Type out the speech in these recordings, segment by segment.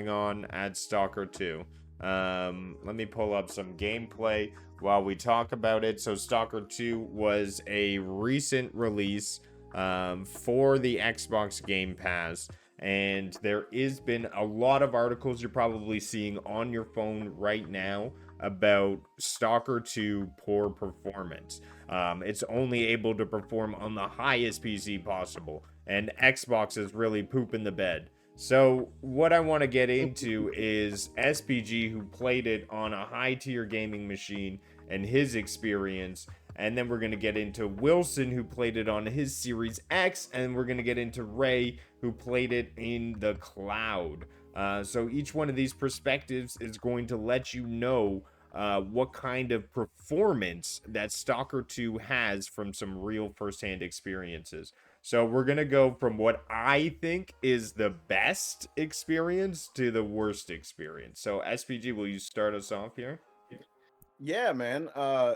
going on at Stalker 2. Let me pull up some gameplay while we talk about it. So Stalker 2 was a recent release for the Xbox Game Pass, and there has been a lot of articles you're probably seeing on your phone right now about Stalker 2 poor performance. It's only able to perform on the highest PC possible, and Xbox is really pooping the bed. So what I want to get into is SPG, who played it on a high tier gaming machine, and his experience. And then we're going to get into Wilson, who played it on his Series X. And we're going to get into Ray, who played it in the cloud. So each one of these perspectives is going to let you know what kind of performance that Stalker 2 has from some real firsthand experiences. So we're going to go from what I think is the best experience to the worst experience. So SPG, will you start us off here? Yeah, man.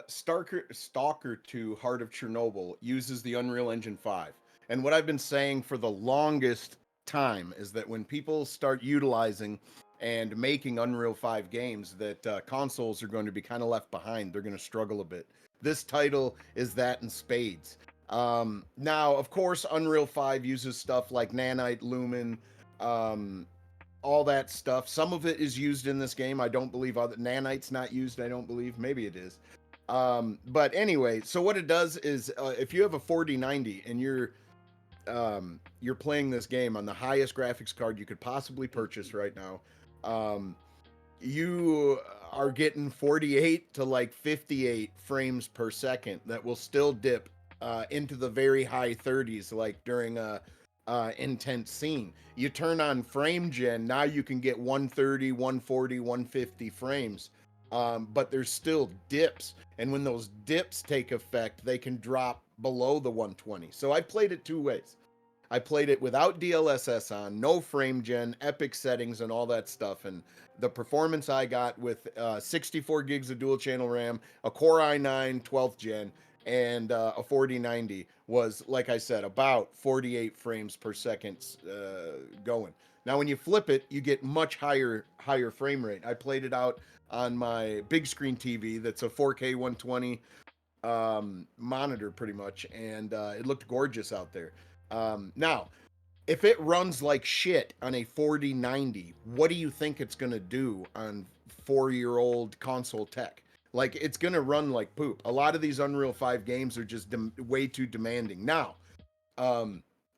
Stalker 2 Heart of Chernobyl uses the Unreal Engine 5. And what I've been saying for the longest time is that when people start utilizing and making Unreal 5 games, that consoles are going to be kind of left behind. They're going to struggle a bit. This title is that in spades. Now, of course, Unreal 5 uses stuff like Nanite, Lumen, all that stuff. Some of it is used in this game. I don't believe other Nanite's not used. I don't believe. Maybe it is. But anyway, so what it does is if you have a 4090 and you're playing this game on the highest graphics card you could possibly purchase right now, you are getting 48 to like 58 frames per second that will still dip into the very high 30s, like during a intense scene. You turn on frame gen, now you can get 130, 140, 150 frames. But there's still dips, and when those dips take effect, they can drop below the 120. So I played it two ways. I played it without DLSS on, no frame gen, epic settings, and all that stuff. And the performance I got with 64 gigs of dual channel RAM, a Core i9 12th gen, and a 4090 was, like I said, about 48 frames per second going. Now, when you flip it, you get much higher frame rate. I played it out on my big screen TV that's a 4K 120 monitor pretty much, and it looked gorgeous out there. Now, if it runs like shit on a 4090, what do you think it's going to do on 4-year-old console tech? Like, it's going to run like poop. A lot of these Unreal 5 games are just way too demanding. Now,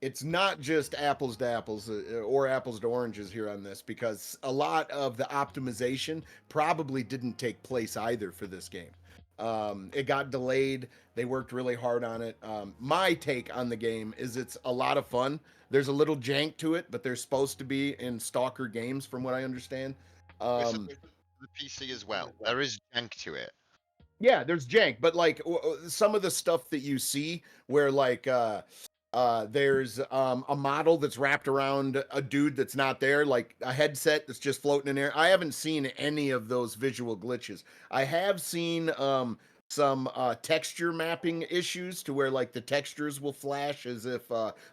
it's not just apples to apples or apples to oranges here on this, because a lot of the optimization probably didn't take place either for this game. It got delayed. They worked really hard on it. My take on the game is it's a lot of fun. There's a little jank to it, but they're supposed to be in Stalker games, from what I understand. It's a bit the PC as well. There is jank to it. Yeah, there's jank, but like some of the stuff that you see where like there's a model that's wrapped around a dude that's not there, like a headset that's just floating in air. I haven't seen any of those visual glitches. I have seen some texture mapping issues to where like the textures will flash as if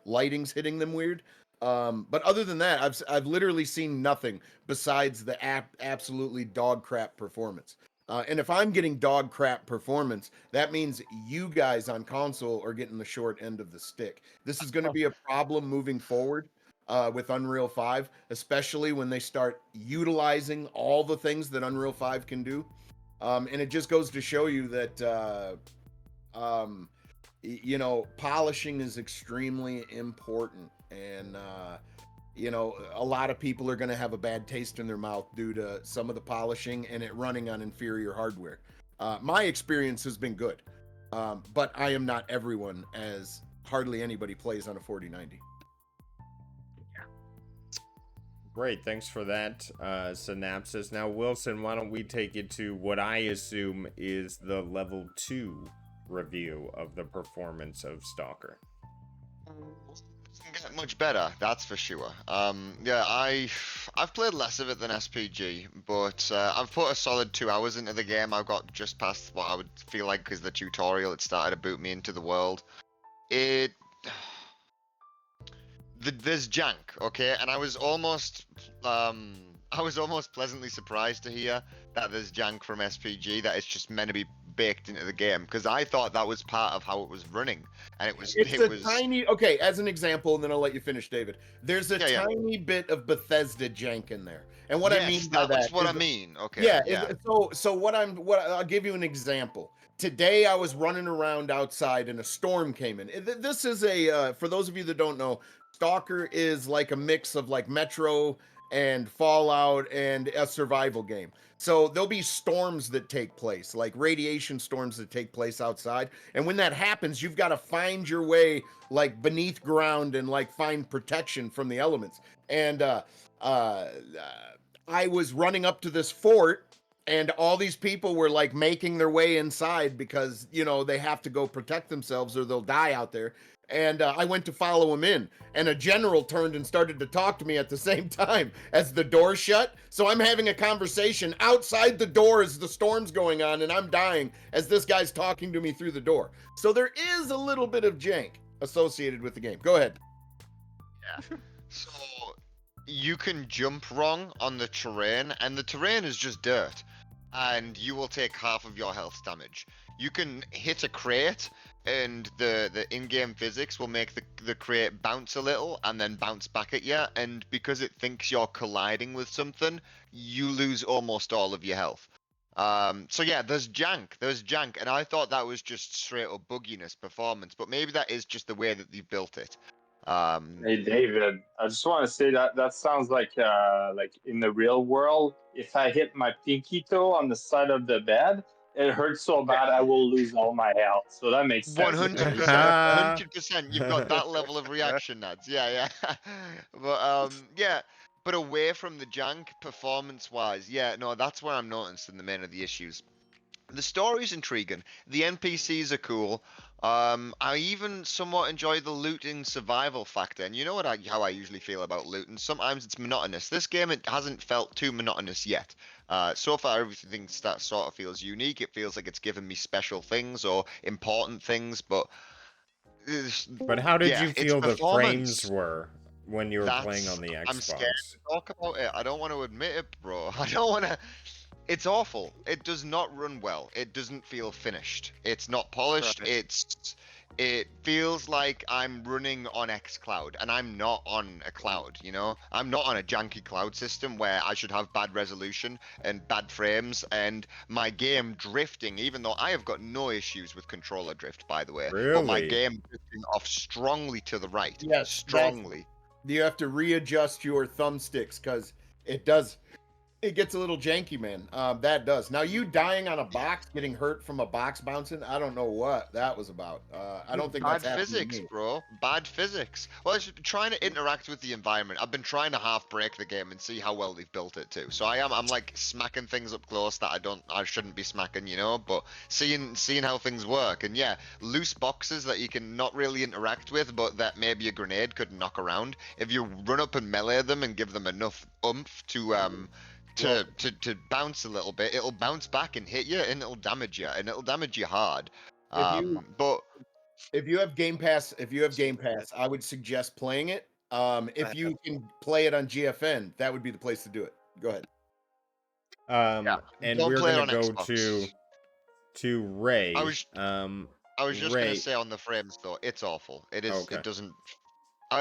lighting's hitting them weird. But other than that, I've literally seen nothing besides the absolutely dog crap performance. And if I'm getting dog crap performance, that means you guys on console are getting the short end of the stick. This is going to be a problem moving forward with Unreal 5, especially when they start utilizing all the things that Unreal 5 can do. And it just goes to show you that, you know, polishing is extremely important. And, you know, a lot of people are going to have a bad taste in their mouth due to some of the polishing and it running on inferior hardware. My experience has been good, but I am not everyone, as hardly anybody plays on a 4090. Great, thanks for that synopsis. Now, Wilson, why don't we take it to what I assume is the level 2 review of the performance of Stalker? Doesn't get much better, that's for sure. Yeah, I've played less of it than SPG, but I've put a solid 2 hours into the game. I've got just past what I would feel like is the tutorial. It started to boot me into the world. There's jank, okay, and I was almost I was almost pleasantly surprised to hear that there's jank from SPG, that it's just meant to be baked into the game, because I thought that was part of how it was running, and it was It's it a was tiny, okay, as an example, and then I'll let you finish, David. There's a yeah, yeah. tiny bit of Bethesda jank in there. And what I Yes, mean by that was that what I is, mean. Okay, yeah, yeah. so what I'll give you an example. Today I was running around outside and a storm came in. This is for those of you that don't know, Stalker is like a mix of like Metro and Fallout and a survival game. So there'll be storms that take place, like radiation storms that take place outside. And when that happens, you've got to find your way like beneath ground and like find protection from the elements. And uh, I was running up to this fort, and all these people were like making their way inside because they have to go protect themselves or they'll die out there. And I went to follow him in, and a general turned and started to talk to me at the same time as the door shut. So I'm having a conversation outside the door as the storm's going on, and I'm dying as this guy's talking to me through the door. So there is a little bit of jank associated with the game. Go ahead. Yeah. So you can jump wrong on the terrain, and the terrain is just dirt, and you will take half of your health damage. You can hit a crate, and the in-game physics will make the crate bounce a little and then bounce back at you, and because it thinks you're colliding with something, you lose almost all of your health. So yeah, there's jank, and I thought that was just straight up bugginess performance, but maybe that is just the way that they built it. Hey David, I just want to say that that sounds like in the real world, if I hit my pinky toe on the side of the bed, it hurts so bad I will lose all my health. So that makes sense to me. 100%, 100%. You've got that level of reaction, Nads. Yeah, yeah. But yeah. But away from the jank, performance-wise, yeah, no, that's where I'm noticing the main of the issues. The story's intriguing. The NPCs are cool. I even somewhat enjoy the looting survival factor. And you know how I usually feel about looting. Sometimes it's monotonous. This game, it hasn't felt too monotonous yet. So far, everything that sort of feels unique. It feels like it's given me special things or important things. But But how did yeah, you it's feel the frames performance. were when you were playing That's on the I'm scared Xbox? to talk about it. I don't want to admit it, bro. I don't want to. It's awful. It does not run well. It doesn't feel finished. It's not polished. Right. It feels like I'm running on xCloud, and I'm not on a cloud, you know? I'm not on a janky cloud system where I should have bad resolution and bad frames and my game drifting, even though I have got no issues with controller drift, by the way. But my Really? game drifting off strongly to the right. Yes, that's Strongly. you have to readjust your thumbsticks because it gets a little janky, man. That does. Now, you dying on a box, getting hurt from a box bouncing, I don't know what that was about. I don't think that's Bad happened to physics, me. bro. Bad physics. Well, it's trying to interact with the environment. I've been trying to half break the game and see how well they've built it too. So I'm like smacking things up close that I shouldn't be smacking, you know. But seeing how things work, and yeah, loose boxes that you can not really interact with, but that maybe a grenade could knock around. If you run up and melee them and give them enough oomph to bounce a little bit, it'll bounce back and hit you, and it'll damage you, and it'll damage you hard. If you But if you have Game Pass, I would suggest playing it. If you can play it on GFN, that would be the place to do it. Go ahead. yeah, And don't we're play it gonna on go Xbox. to Ray. I was I was just gonna Ray. say on the frames though, it's awful. It is. Okay. It doesn't.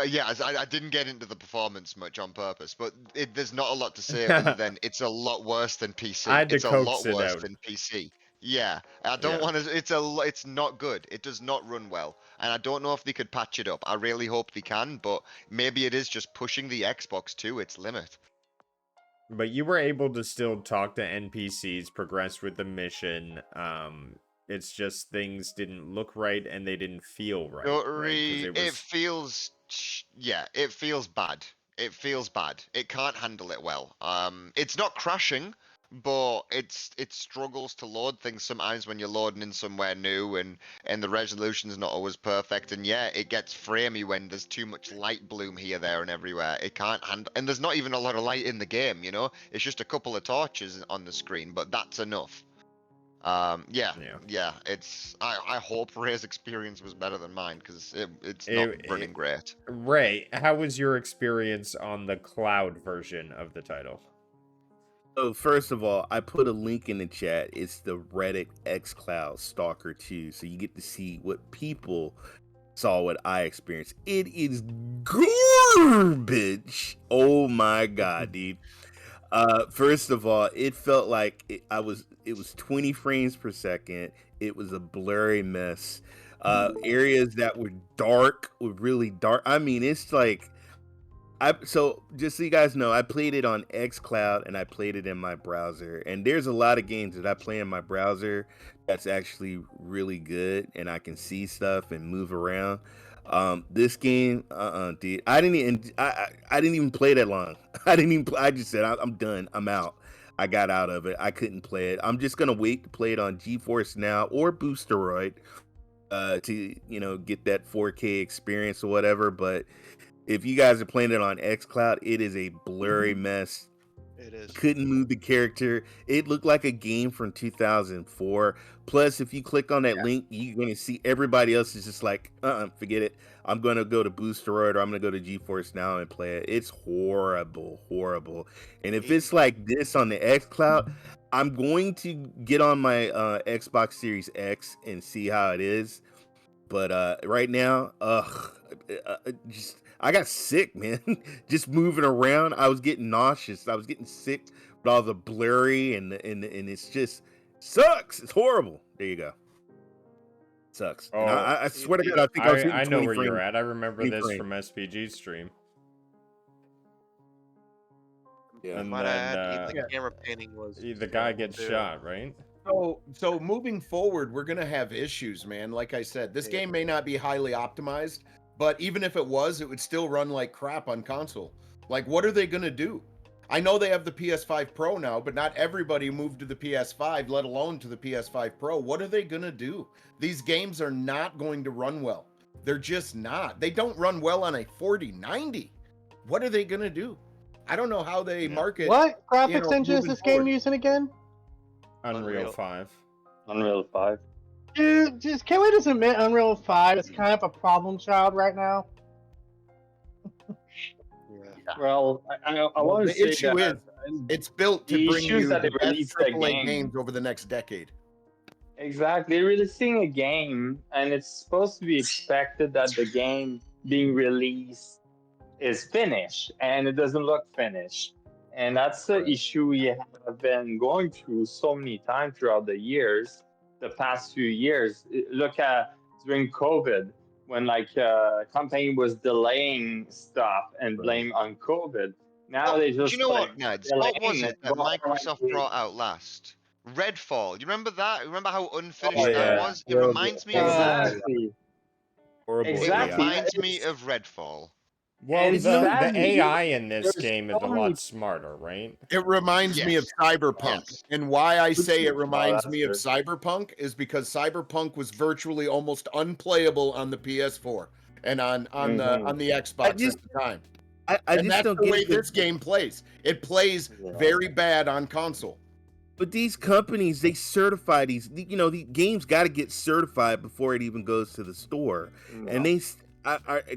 Yeah, I didn't get into the performance much on purpose, but there's not a lot to say other than it's a lot worse than I PC. had to It's a coax lot it worse out. than PC. Yeah, I don't Yeah. want to. It's not good. It does not run well, and I don't know if they could patch it up. I really hope they can, but maybe it is just pushing the Xbox to its limit. But you were able to still talk to NPCs, progress with the mission. It's just things didn't look right and they didn't feel right, right? Because it It was feels, yeah, it feels bad. It feels bad. It can't handle it well. It's not crashing, but it struggles to load things sometimes when you're loading in somewhere new, and the resolution's not always perfect. And yeah, it gets framey when there's too much light bloom here, there, and everywhere. It can't handle, and there's not even a lot of light in the game. You know, it's just a couple of torches on the screen, but that's enough. Yeah, yeah. yeah. I hope Ray's experience was better than mine because it's not It, running it, great. Ray, how was your experience on the cloud version of the title? So first of all, I put a link in the chat. It's the Reddit xCloud Stalker 2. So you get to see what people saw, what I experienced. It is garbage. Oh my god, dude. First of all, it felt like it was 20 frames per second. It was a blurry mess. Areas that were dark were really dark. I mean, it's like so just so you guys know, I played it on xCloud and I played it in my browser. And there's a lot of games that I play in my browser that's actually really good and I can see stuff and move around. This game, dude, I didn't even play that long. I just said I'm done. I'm out. I got out of it. I couldn't play it. I'm just gonna wait to play it on GeForce Now or Boosteroid to get that 4K experience or whatever. But if you guys are playing it on xCloud, it is a blurry mess. It is. Couldn't move the character. It looked like a game from 2004. Plus, if you click on that link, you're going to see everybody else is just like, forget it. I'm going to go to Boosteroid or I'm going to go to GeForce Now and play it. It's horrible, horrible. And if it's like this on the xCloud, I'm going to get on my Xbox Series X and see how it is. But right now, just I got sick, man. Just moving around, I was getting nauseous. I was getting sick with all the blurry and it's just sucks. It's horrible. There you go. Sucks. And Oh, I swear to God, I think I was hitting I know 20 where you're frames. at. I remember 20 this frames. from SPG's stream. Yeah. And Might then add, the camera painting was the guy gets too. shot, right? So moving forward, we're gonna have issues, man. Like I said, this game may not be highly optimized, but even if it was, it would still run like crap on console. Like, what are they gonna do? I know they have the PS5 Pro now, but not everybody moved to the PS5, let alone to the PS5 Pro. What are they gonna do? These games are not going to run well. They're just not. They don't run well on a 4090. What are they gonna do? I don't know how they market. What graphics engine is moving this game forward. using again? Unreal 5. Unreal 5. Dude, can we just admit Unreal 5 is kind of a problem child right now? Well, I want to The say issue that is it's built to the bring issues you that the they best released that AAA game. games over the next decade. Exactly. They're releasing a game, and it's supposed to be expected that the game being released is finished, and it doesn't look finished. And that's the issue we have been going through so many times throughout the years, the past few years. Look at during COVID, when company was delaying stuff and blame on COVID. Now they Do just you know what, Neds? What was delaying it that Microsoft brought out last? Redfall. You remember that? Remember how unfinished that yeah. was? It Horrible. reminds me of that. Exactly. Horrible It Exactly. AI. reminds me of Redfall. Well, And the sadly, AI in this there's game is so a many- lot smarter, right? It reminds me of Yes. Cyberpunk. Yes. And why I say it Oh, reminds that's me of good. Cyberpunk is because Cyberpunk was virtually almost unplayable on the PS4 and on the Xbox just- at the time. I And just that's don't the get way it. this game plays. It plays very bad on console. But these companies, they certify these. The games got to get certified before it even goes to the store, and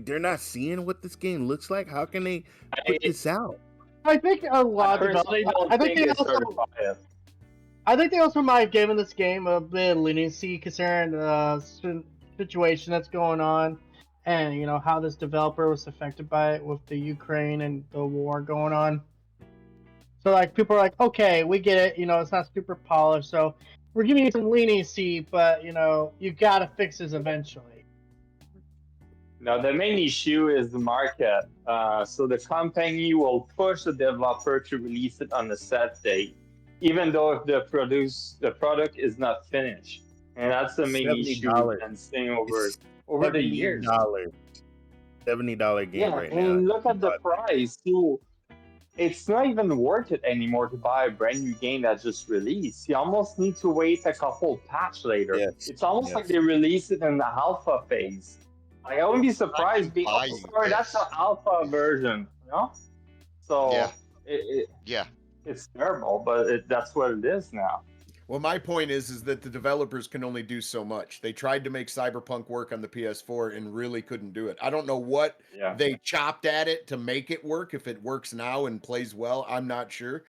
they're not seeing what this game looks like. How can they put this out? I think a lot of personally don't I think think they it's also, certified. I think they also might have given this game a bit of leniency considering the situation that's going on, and how this developer was affected by it with the Ukraine and the war going on. So people are like, okay, we get it. It's not super polished, so we're giving you some leniency, but you gotta fix this eventually. Now, the main issue is the market. So the company will push the developer to release it on the set date, even though if the product is not finished. And that's the main issue we've been seeing over the years. $70 game right now. And look at the price too. It's not even worth it anymore to buy a brand new game that just released. You almost need to wait a couple patch later. Yes. It's almost like they released it in the alpha phase. I wouldn't be surprised. That's the alpha version, So Yeah. it's terrible, but that's what it is now. Well, my point is that the developers can only do so much. They tried to make Cyberpunk work on the PS4 and really couldn't do it. I don't know what they chopped at it to make it work. If it works now and plays well, I'm not sure.